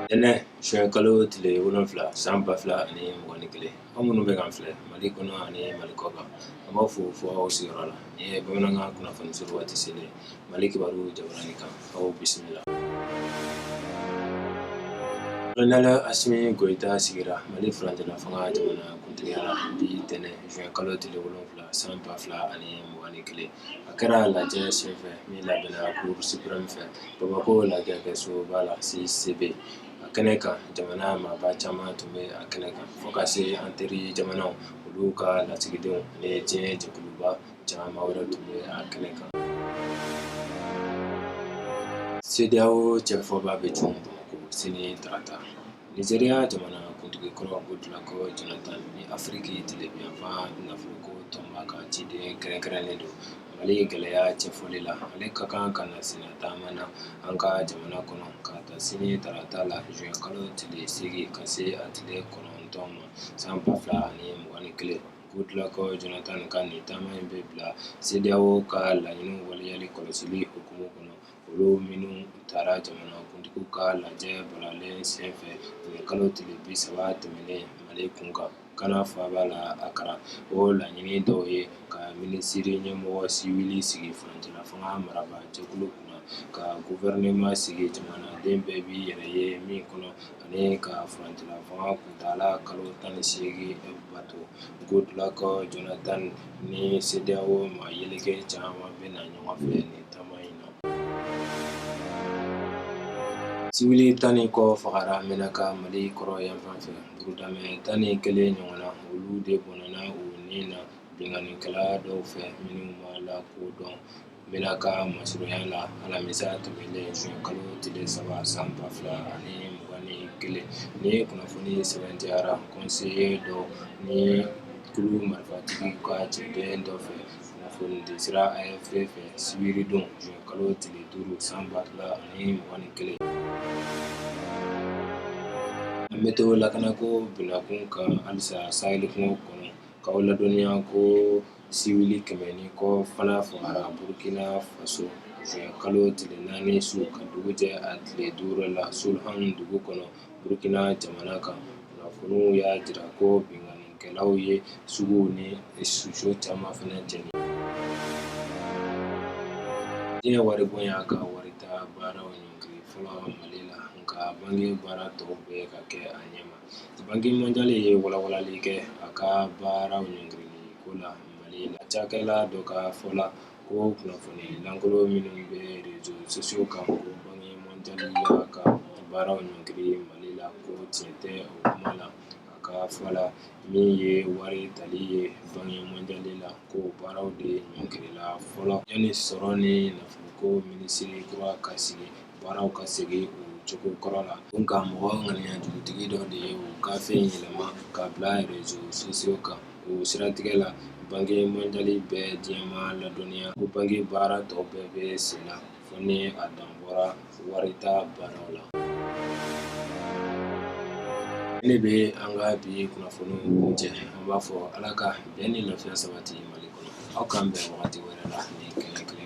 Ene shwe kalo tile wolonfla samba fla ani mwani kile amunu be ganfle mali kono ani mali koga amafu fo osirala e bamana kuna fanisuru wati sele mali kibaru jabarani kan aw bismillah. Lala asimi goita sigira mali frante na fanga jamana kuntiyala bi tene shwe kalo tile wolonfla samba fla ani mwani kile akara la je sefe mi la bena cour suprême fe babako la ke so bala CCB akaneka jamana ma ba chama tumbe akaneka fokasi anteri jamana uluka la tigidon ne je jikuluba chama wala tumbe akaneka CEDEAO chefo ba be chumbo ko sini trata Nigeria jamana kuntigi kono gudla ko Jonathan ni Afriki tile bianfa na fuko tombaka chide kere do mali geleya chefolila ale kakan kana sinata mana anka jamana kono kata sini tarata la juin kalo tile sigi kase atile kono ntoma sampa fla ani mwani kile gudla ko Jonathan kani tama imbe bla CEDEAO ka la yinu waliyali kolosili hukumu kono olu minu tara jamana kuntiku ka lajɛ balalen senfɛ kalo tile 30 tɛmɛnen mali kunkan kana faba la akara o laɲini dɔw ye ka minisiri ɲɛmɔgɔ siwili sigi furancɛla fanga maraba jɛkulu kunna ka gouvernement sigi jamanaden bɛɛ bi yɛrɛ ye min kɔnɔ ani ka furancɛla fanga kuntala kalo 18 bato Goodluck Jonathan ni CEDEAO ma yeleke caman bɛna ɲɔgɔn fɛ ni tama in na. Siwili tani ko fagara menaka mali kɔrɔ yan fanfɛ burudamɛ tani kelen ɲɔgɔnna olu de bɔnɛna u ni na binganikɛla dɔw fɛ minnu ma la ko dɔn menaka masurunya la alamisa tɛmɛlen juin kalo tile 3 san 2021 ni kunnafoni sɛbɛntiyara conseiller dɔ ni kulu marifatigi ka cɛden dɔ fɛ kunnafoni disira AFP fɛ sibiri don juin kalo tile 5 san 2021 Météo lakana ko binakun kan halisa saheli kungo kɔnɔ k'aw ladɔnniya ko siwili 100 kɔ fana fagara Burkina Faso juin kalo tile 4 su ka dugu jɛ a tile 5 la Sulhan dugu kɔnɔ Burkina jamana kan kunnafoniw y'a jira ko binganikɛlaw ye suguw ni soso caman fana jɛni diɲɛ wari bonya ka warita baaraw ɲɔngiri fɔlɔ Mali la nka bangi baara tɔw bɛ ka kɛ a ɲɛma bangi mondiale ye walawalali kɛ a ka baaraw ɲɔngirili ko la Mali la cakɛla dɔ ka fɔ la ko kunnafoni lankolon minnu bɛ réseaux sociaux kan ko bangi mondiale y'a ka baaraw ɲɔngiri Mali la ko tiɲɛ tɛ o kuma la a ka fɔ la min ye wari tali ye bangi mondiale la ko baaraw de ɲɔngirila fɔlɔ yanni sɔrɔ ni nafolo minisiri kura ka sigi baaraw ka segin o cogo kɔrɔ la nka mɔgɔ ŋaniya jugutigi dɔ de ye o gafe yɛlɛma ka bila réseaux sociaux kan o siratigɛ la bangi mondiale bɛ diɲɛma ladɔnniya ko bangi baara tɔ bɛɛ bɛ sen na fo ni a dan bɔra warita baaraw la ne bɛ an ka bi kunnafoniw kuncɛ an b'a fɔ ala ka bɛn ni lafiya sabati Mali kɔnɔ aw k'an bɛn wagati wɛrɛ la ni kɛlɛ